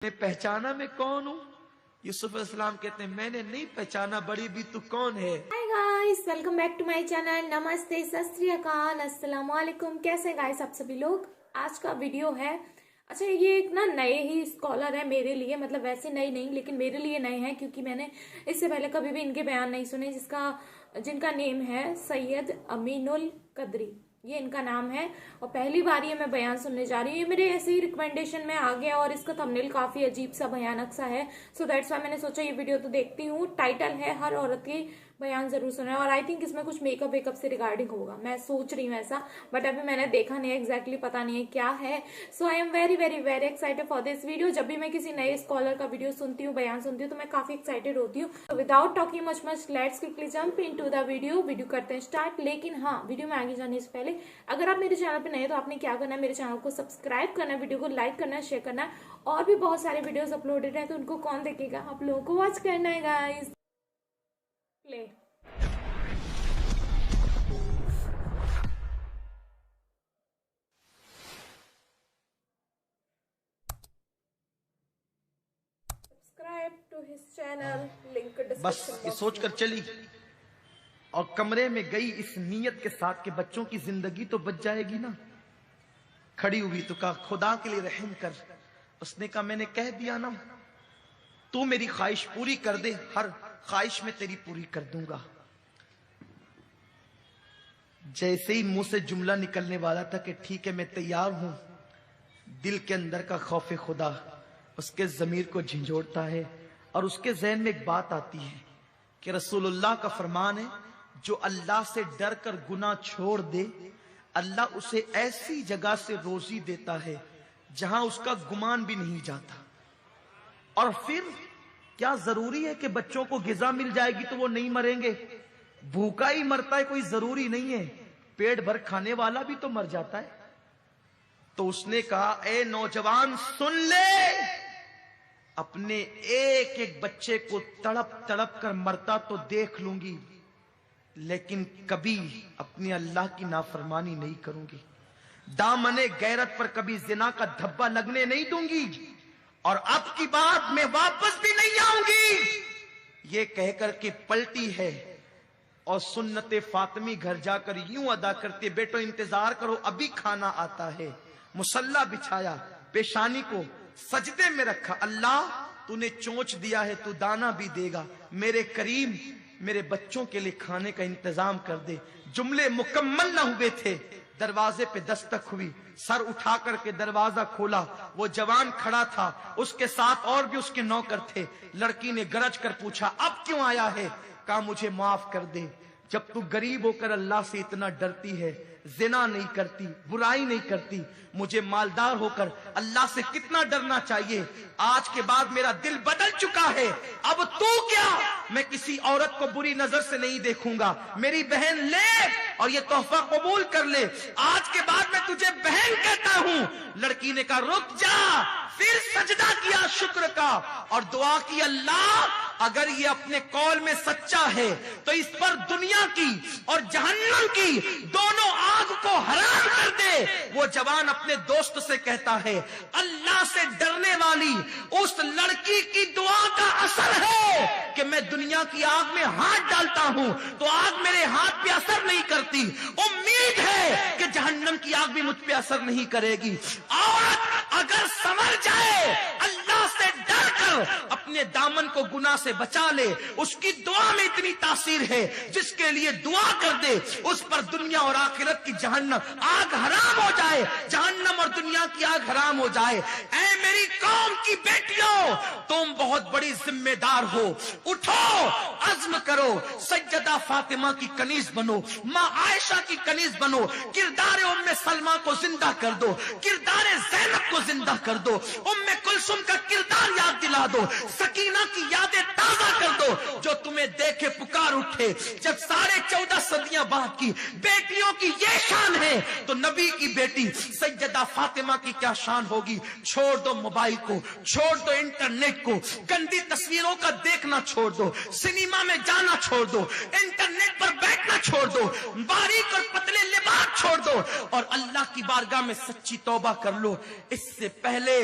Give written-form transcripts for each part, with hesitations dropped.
ने पहचाना मैं कौन हूँ? यूसुफ अलैहिस्सलाम कहते हैं मैंने नहीं पहचाना, बड़ी भी तू कौन है। Hi guys, welcome back to my channel. नमस्ते, सत श्री अकाल, अस्सलाम वालेकुम। कैसे गाइस आप सभी लोग? आज का वीडियो है, अच्छा ये एक ना नए ही स्कॉलर है मेरे लिए, मतलब वैसे नए नहीं लेकिन मेरे लिए नए हैं क्योंकि मैंने इससे पहले कभी भी इनके बयान नहीं सुने, जिनका नेम है सैयद अमीनुल कदरी, ये इनका नाम है और पहली बार ये मैं बयान सुनने जा रही हूँ। ये मेरे ऐसे ही रिकमेंडेशन में आ गया और इसका थंबनेल काफी अजीब सा भयानक सा है, सो दैट्स वाई मैंने सोचा ये वीडियो तो देखती हूँ। टाइटल है हर औरत की बयान जरूर सुना है और आई थिंक इसमें कुछ मेकअप वेकअप से रिगार्डिंग होगा, मैं सोच रही हूँ ऐसा, बट अभी मैंने देखा नहीं एग्जैक्टली, पता नहीं है क्या है। So I am very very very excited for this video. जब भी मैं किसी नए स्कॉलर का वीडियो सुनती हूँ, बयान सुनती हूँ, तो मैं काफी एक्साइटेड होती हूँ। तो without talking much let's quickly jump into the video करते हैं स्टार्ट। लेकिन हाँ, वीडियो में आगे जाने से पहले अगर आप मेरे चैनल पे नए तो आपने क्या करना है, मेरे चैनल को सब्सक्राइब करना है, वीडियो को लाइक करना है, शेयर करना है। और भी बहुत सारे वीडियोस अपलोडेड हैं तो उनको कौन देखेगा, आप लोगों को वॉच करना है guys. Play. Subscribe to his channel, link बस ये सोचकर चली और कमरे में गई इस नीयत के साथ कि बच्चों की जिंदगी तो बच जाएगी ना। खड़ी हुई तो कहा खुदा के लिए रहम कर। उसने कहा मैंने कह दिया ना, तू मेरी ख्वाहिश पूरी कर दे, हर ख्वाहिश में तेरी पूरी कर दूंगा। जैसे ही मुंह से जुमला निकलने वाला था कि ठीक है मैं तैयार हूं, दिल के अंदर का खौफ खुदा उसके जमीर को झंझोड़ता है और उसके जहन में एक बात आती है कि रसूलुल्लाह का फरमान है, जो अल्लाह से डर कर गुनाह छोड़ दे, अल्लाह उसे ऐसी जगह से रोजी देता है जहां उसका गुमान भी नहीं जाता। और फिर क्या जरूरी है कि बच्चों को गिजा मिल जाएगी तो वो नहीं मरेंगे? भूखा ही मरता है, कोई जरूरी नहीं है, पेट भर खाने वाला भी तो मर जाता है। तो उसने कहा ए नौजवान सुन ले, अपने एक एक बच्चे को तड़प तड़प कर मरता तो देख लूंगी, लेकिन कभी अपनी अल्लाह की नाफरमानी नहीं करूंगी। दामने गैरत पर कभी जिना का धब्बा लगने नहीं दूंगी और अब की बात मैं वापस भी नहीं आऊंगी। ये कहकर के पलटी है और सुन्नते फातिमी घर जाकर यूं अदा करते, बेटो इंतजार करो अभी खाना आता है। मुसल्ला बिछाया, पेशानी को सजदे में रखा, अल्लाह तूने चोंच दिया है, तू दाना भी देगा, मेरे करीम मेरे बच्चों के लिए खाने का इंतजाम कर दे। जुमले मुकम्मल न हुए थे, दरवाजे पे दस्तक हुई, सर उठा करके दरवाजा खोला, वो जवान खड़ा था, उसके साथ और भी उसके नौकर थे। लड़की ने गरज कर पूछा अब क्यों आया है? कहा मुझे माफ कर दे, जब तू गरीब होकर अल्लाह से इतना डरती है, जिना नहीं करती, बुराई नहीं करती, मुझे मालदार होकर अल्लाह से कितना डरना चाहिए। आज के बाद मेरा दिल बदल चुका है, अब तू क्या, मैं किसी औरत को बुरी नजर से नहीं देखूंगा। मेरी बहन ले और ये तोहफा कबूल कर ले, आज के बाद मैं तुझे बहन कहता हूं। लड़की ने कहा रुक जा, फिर सजदा किया शुक्र का और दुआ की अल्लाह अगर ये अपने कौल में सच्चा है तो इस पर दुनिया की और जहन्नम की दोनों आग को हराम कर दे। वो जवान अपने दोस्त से कहता है अल्लाह से डरने वाली उस लड़की की दुआ का असर है कि मैं दुनिया की आग में हाथ डालता हूं तो आग मेरे हाथ पे असर नहीं करती, उम्मीद है कि जहन्नम की आग भी मुझ पे असर नहीं करेगी। औरत अगर समझ जाए, अल्लाह से डर कर अपने दामन को गुनाह से बचा ले, उसकी दुआ में इतनी तासीर है, जिसके लिए दुआ कर दे उस पर दुनिया और आखिरत की जहन्नम आग हराम हो जाए, जहन्नम और दुनिया की आग हराम हो जाए। ऐ मेरी कौम की बेटियों, तुम बहुत बड़ी जिम्मेदार हो, उठो, अज़्म करो, सज्जदा फातिमा की कनीज बनो, माँ आयशा की कनीज बनो, किरदार उम्मे सलमा को जिंदा कर दो, किरदार ज़ैनब को जिंदा कर दो, उम्मे कुलसुम का किरदार याद दिला दो, सकीना की यादें ताजा कर दो, जो तुम्हें देखे पुकार उठे। जब 14.5 सदियां बाद की बेटियों की ये शान है तो नबी की बेटी सैयदा फातिमा की क्या शान होगी। छोड़ दो मोबाइल को, छोड़ दो इंटरनेट को, गंदी तस्वीरों का देखना छोड़ दो, सिनेमा में जाना छोड़ दो, इंटरनेट पर बैठना छोड़ दो, बारीक और पतले लिबास छोड़ दो और अल्लाह की बारगाह में सच्ची तौबा कर लो। इससे पहले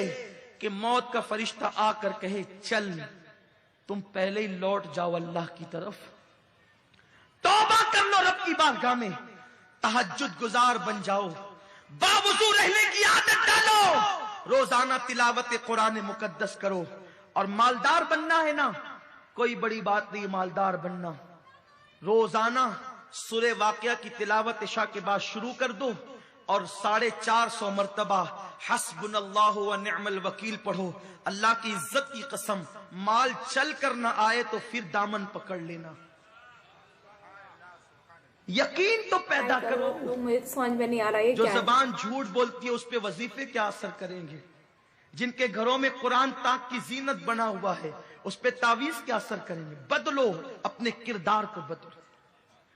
कि मौत का फरिश्ता आकर कहे चल, तुम पहले ही लौट जाओ अल्लाह की तरफ, तौबा कर लो रब की बारगाह में, तहज्जुद गुजार बन जाओ, बावुजू रहने की आदत डालो, रोजाना तिलावत कुरान मुकद्दस करो। और मालदार बनना है ना, कोई बड़ी बात नहीं मालदार बनना। रोजाना सूरे वाक़िया की तिलावत इशा के बाद शुरू कर दो और 450 मरतबा हस्बुनल्लाहु व निअमल वकील पढ़ो। अल्लाह की इज्जत की कसम, माल चल कर ना आए तो फिर दामन पकड़ लेना। यकीन तो पैदा करो। मुझे समझ में नहीं आ रहा है जो जबान झूठ बोलती है उस पे वजीफे क्या असर करेंगे? जिनके घरों में कुरान ताक की जीनत बना हुआ है उस पे तावीज क्या असर करेंगे? बदलो, अपने किरदार को बदलो,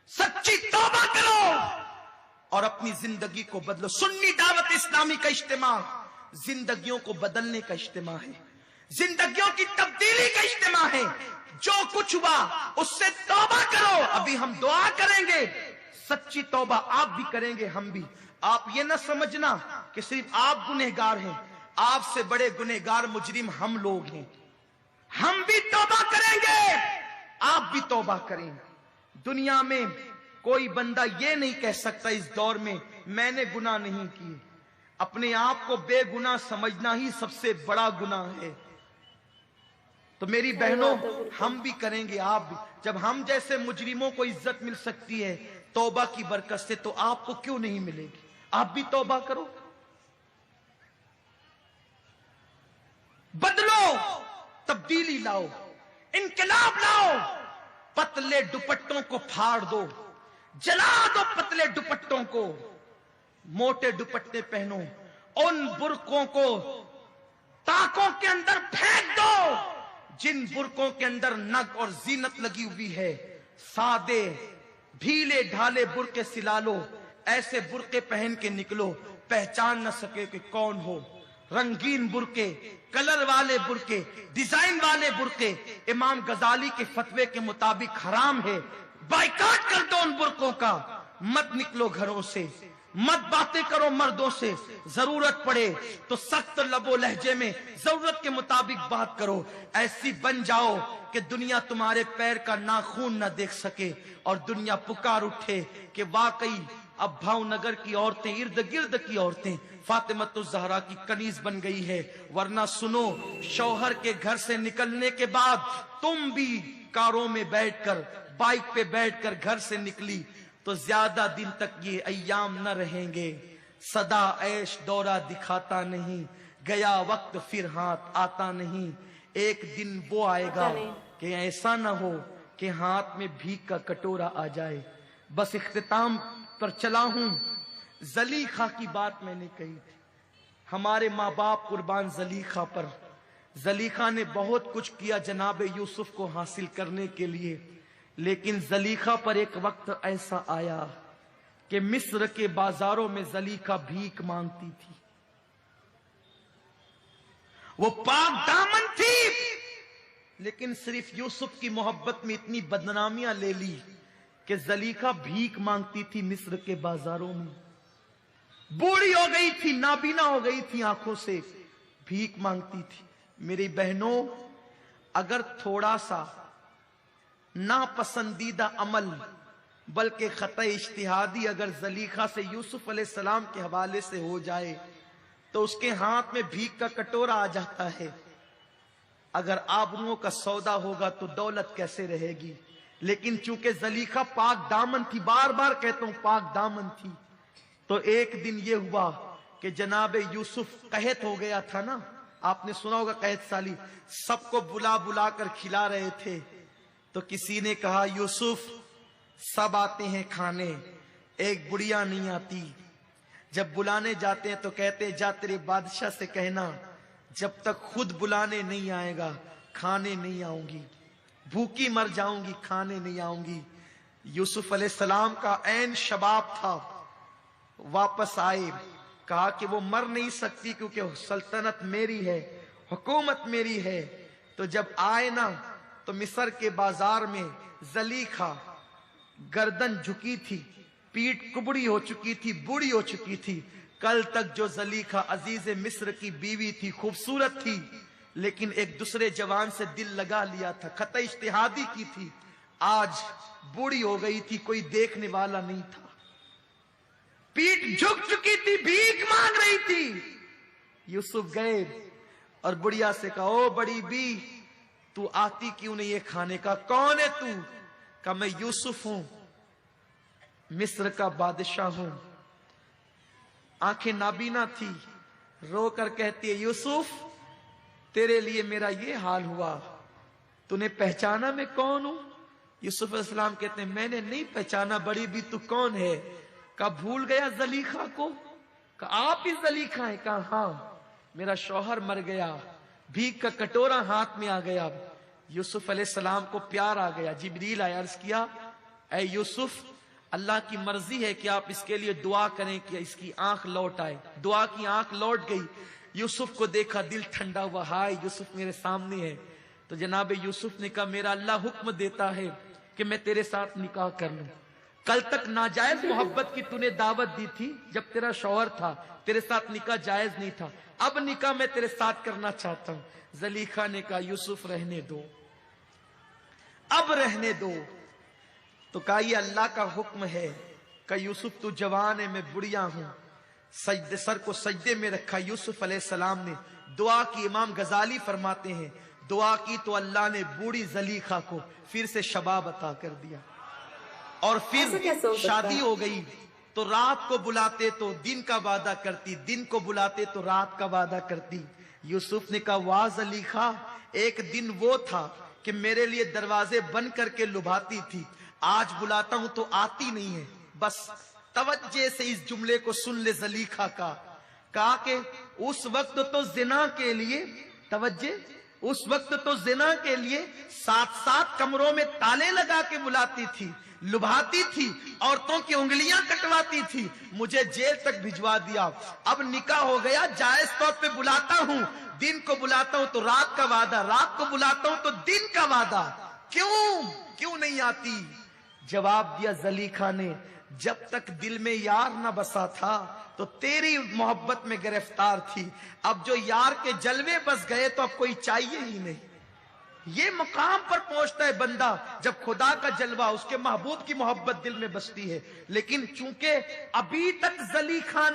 सच्ची तौबा करो और अपनी जिंदगी को बदलो। सुन्नी दावत इस्लामी का इज्तिमा जिंदगियों को बदलने का इज्तिमा है, जिंदगियों की तब्दीली का इज्तिमा है। जो कुछ हुआ उससे तौबा करो। अभी हम दुआ करेंगे, सच्ची तौबा आप भी करेंगे, हम भी। आप ये ना समझना कि सिर्फ आप गुनहगार हैं, आपसे बड़े गुनहगार मुजरिम हम लोग हैं। हम भी तौबा करेंगे, आप भी तौबा करें। दुनिया में कोई बंदा ये नहीं कह सकता इस दौर में मैंने गुनाह नहीं किए। अपने आप को बेगुनाह समझना ही सबसे बड़ा गुनाह है। तो मेरी बहनों, हम भी करेंगे, आप भी। जब हम जैसे मुजरिमों को इज्जत मिल सकती है तौबा की बरकत से, तो आपको क्यों नहीं मिलेगी? आप भी तौबा करो, बदलो, तब्दीली लाओ, इनकलाब लाओ। पतले दुपट्टों को फाड़ दो, जला दो पतले दुपट्टों को, मोटे दुपट्टे पहनो। उन बुरकों को ताकों के अंदर फेंक दो जिन बुरकों के अंदर नग और जीनत लगी हुई है। सादे ढीले ढाले बुरके सिला लो, ऐसे बुरके पहन के निकलो पहचान न सके कि कौन हो। रंगीन बुरके, कलर वाले बुरके, डिजाइन वाले बुरके इमाम गजाली के फतवे के मुताबिक हराम है। बाइकाट कर दो उन बुरकों का। मत निकलो घरों से, मत बातें करो मर्दों से। जरूरत पड़े तो सख्त लबो लहजे में जरूरत के मुताबिक बात करो। ऐसी बन जाओ कि दुनिया तुम्हारे पैर का नाखून न देख सके और दुनिया पुकार उठे कि वाकई अब भावनगर की औरतें, इर्द गिर्द की औरतें फातिमतुज ज़हरा की कनीज बन गई है। वरना सुनो, शौहर के घर से निकलने के बाद तुम भी कारों में बैठकर, बाइक पे बैठकर घर से निकली तो ज्यादा दिन तक ये अय्याम न रहेंगे। सदा ऐश दौरा दिखाता नहीं, गया वक्त फिर हाथ आता नहीं। एक दिन वो आएगा कि ऐसा न हो कि हाथ में भीख का कटोरा आ जाए। बस इख्तिताम पर चला हूं। जलीखा की बात मैंने कही थी, हमारे माँ बाप कुर्बान जलीखा पर। जलीखा ने बहुत कुछ किया जनाब यूसुफ को हासिल करने के लिए, लेकिन जलीखा पर एक वक्त ऐसा आया कि मिस्र के बाजारों में जलीखा भीख मांगती थी। वो पाक दामन थी, लेकिन सिर्फ यूसुफ की मोहब्बत में इतनी बदनामियां ले ली कि जलीखा भीख मांगती थी मिस्र के बाजारों में। बूढ़ी हो गई थी, नाबीना हो गई थी आंखों से, भीख मांगती थी। मेरी बहनों, अगर थोड़ा सा नापसंदीदा अमल बल्कि खता इज्तिहादी अगर जलीखा से यूसुफ अलैहिस्सलाम के हवाले से हो जाए तो उसके हाथ में भीख का कटोरा आ जाता है। अगर आबरुओं का सौदा होगा तो दौलत कैसे रहेगी। लेकिन चूंकि जलीखा पाक दामन थी, बार बार कहता हूं पाक दामन थी, तो एक दिन ये हुआ कि जनाब यूसुफ कहत हो गया था ना, आपने सुना होगा कहत साली, सबको बुला बुला कर खिला रहे थे। तो किसी ने कहा यूसुफ सब आते हैं खाने, एक बुढ़िया नहीं आती। जब बुलाने जाते हैं तो कहते जा तेरे बादशाह से कहना जब तक खुद बुलाने नहीं आएगा खाने नहीं आऊंगी, भूखी मर जाऊंगी, खाने नहीं आऊंगी। यूसुफ अलैहिस्सलाम का ऐन शबाब था, वापस आए, कहा कि वो मर नहीं सकती क्योंकि सल्तनत मेरी है, हुकूमत मेरी है। तो जब आए ना तो मिस्र के बाजार में जलीखा गर्दन झुकी थी, पीठ कुबड़ी हो चुकी थी, बूढ़ी हो चुकी थी, कल तक जो ज़लीखा अजीज मिस्र की बीवी थी, खूबसूरत थी, लेकिन एक दूसरे जवान से दिल लगा लिया था, खत इज्तिहादी की थी, आज बूढ़ी हो गई थी, कोई देखने वाला नहीं था, पीठ झुक चुकी थी, भीख मांग रही थी। यूसुफ गए और बुढ़िया से कहा, ओ बड़ी बी, तू आती क्यों नहीं है खाने का? कौन है तू? कहा, मैं यूसुफ हूं, मिस्र का बादशाह हूं। आंखें नाबीना थी, रो कर कहती है, यूसुफ तेरे लिए मेरा ये हाल हुआ, तूने पहचाना मैं कौन हूं? यूसुफ अलैहिस्सलाम कहते हैं, मैंने नहीं पहचाना, बड़ी भी तू कौन है? कहा, भूल गया ज़लीखा को? कहा, आप ही ज़लीखा है? कहा, हाँ, मेरा शौहर मर गया, भीख का कटोरा हाथ में आ गया। यूसुफ अलैहिस्सलाम को प्यार आ गया, जिब्रील आया, अर्ज किया, ऐ यूसुफ, अल्लाह की मर्जी है कि आप इसके लिए दुआ करें कि इसकी आंख लौट आए। दुआ की आंख लौट गई। यूसुफ को देखा, दिल ठंडा हुआ, हाय यूसुफ मेरे सामने है। तो जनाब यूसुफ ने कहा, मेरा अल्लाह हुक्म देता है कि मैं तेरे साथ निकाह कर लूं। कल तक नाजायज मोहब्बत की तूने दावत दी थी, जब तेरा शौहर था, तेरे साथ निकाह जायज नहीं था, अब निकाह मैं तेरे साथ करना चाहता हूं। ज़लीखा ने कहा, यूसुफ रहने दो, अब रहने दो। तो कहा, ये अल्लाह का हुक्म है। कहा, यूसुफ तू जवान है, मैं बुढ़िया हूं। सजदे, सर को सजदे में रखा यूसुफ अलैहिस्सलाम ने, दुआ की। इमाम गजाली फरमाते हैं, दुआ की तो अल्लाह ने बूढ़ी ज़लीखा को फिर से शबाब अता कर दिया, और फिर शादी हो गई। तो रात को बुलाते तो दिन का वादा करती, दिन को बुलाते तो रात का वादा करती। यूसुफ ने कहा, वाह ज़लीखा, एक दिन वो था कि मेरे लिए दरवाजे बंद करके लुभाती थी, आज बुलाता हूं तो आती नहीं है। बस तवज्जे से इस जुमले को सुन ले ज़लीखा का। कहा कि उस वक्त तो जिना के लिए, तवज्जे, उस वक्त तो जिना के लिए 7-7 कमरों में ताले लगा के बुलाती थी, लुभाती थी, औरतों की उंगलियां कटवाती थी, मुझे जेल तक भिजवा दिया। अब निकाह हो गया, जायज तौर पे बुलाता हूं, दिन को बुलाता हूं तो रात का वादा, रात को बुलाता हूं तो दिन का वादा, क्यों नहीं आती? जवाब दिया ज़लीखा ने, जब तक दिल में यार न बसा था तो तेरी मोहब्बत में गिरफ्तार थी, अब जो यार के जलवे बस गए तो अब कोई चाहिए ही नहीं। ये मुकाम पर पहुंचता है बंदा जब खुदा का जलवा, उसके महबूब की मोहब्बत दिल में बसती है। लेकिन चूंकि अभी तक ज़लीखा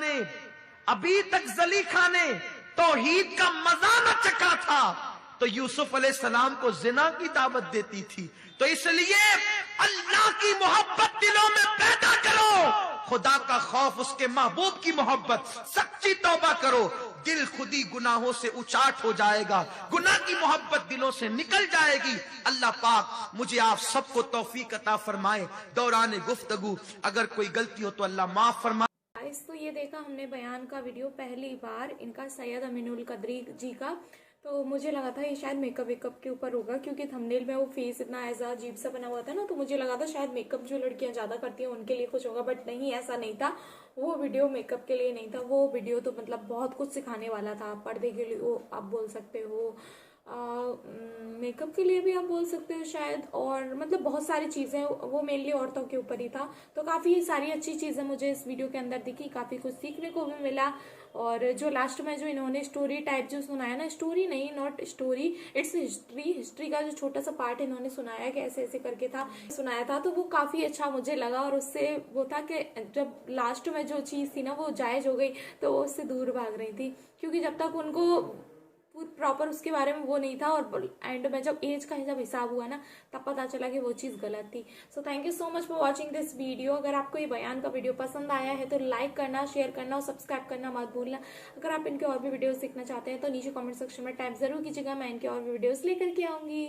ने तौहीद का मजा न चखा था, तो यूसुफ अलैहिस्सलाम को जिना की दावत देती थी। तो इसलिए अल्लाह की मोहब्बत दिलों में पैदा करो, खुदा का खौफ, उसके महबूब की मोहब्बत, सच्ची तौबा करो, दिल खुदी गुनाहों से उचाट हो जाएगा, गुनाह की मोहब्बत दिलों से निकल जाएगी। अल्लाह पाक मुझे आप सबको तौफीक अता फरमाए। दौरान गुफ्तगू अगर कोई गलती हो तो अल्लाह माफ फरमाए। तो ये देखा हमने बयान का वीडियो पहली बार इनका, सैयद अमीनुल कदरी जी का। तो मुझे लगा था ये शायद मेकअप वेकअप के ऊपर होगा, क्योंकि थंबनेल में वो फेस इतना ऐसा अजीब सा बना हुआ था ना, तो मुझे लगा था शायद मेकअप जो लड़कियां ज्यादा करती हैं उनके लिए कुछ होगा, बट नहीं, ऐसा नहीं था। वो वीडियो मेकअप के लिए नहीं था, वो वीडियो तो मतलब बहुत कुछ सिखाने वाला था। पर्दे के लिए वो आप बोल सकते हो, मेकअप के लिए भी आप बोल सकते हो शायद, और मतलब बहुत सारी चीज़ें, वो मेनली औरतों के ऊपर ही था। तो काफ़ी सारी अच्छी चीज़ें मुझे इस वीडियो के अंदर दिखी, काफ़ी कुछ सीखने को भी मिला। और जो लास्ट में जो इन्होंने स्टोरी टाइप जो सुनाया ना, स्टोरी नहीं, नॉट स्टोरी, इट्स हिस्ट्री का जो छोटा सा पार्ट इन्होंने सुनाया कि ऐसे ऐसे करके था, सुनाया था, तो वो काफ़ी अच्छा मुझे लगा। और उससे वो था कि जब लास्ट में जो चीज़ थी ना वो जायज़ हो गई, तो वो उससे दूर भाग रही थी, क्योंकि जब तक उनको प्रॉपर उसके बारे में वो नहीं था, और एंड में जब एज का जब हिसाब हुआ ना, तब पता चला कि वो चीज़ गलत थी। So thank you so much for watching this video. अगर आपको ये बयान का वीडियो पसंद आया है तो लाइक करना, शेयर करना और सब्सक्राइब करना मत भूलना। अगर आप इनके और भी वीडियोस देखना चाहते हैं तो नीचे कमेंट सेक्शन में टाइप जरूर कीजिएगा, मैं इनके और भी वीडियोस लेकर के आऊंगी।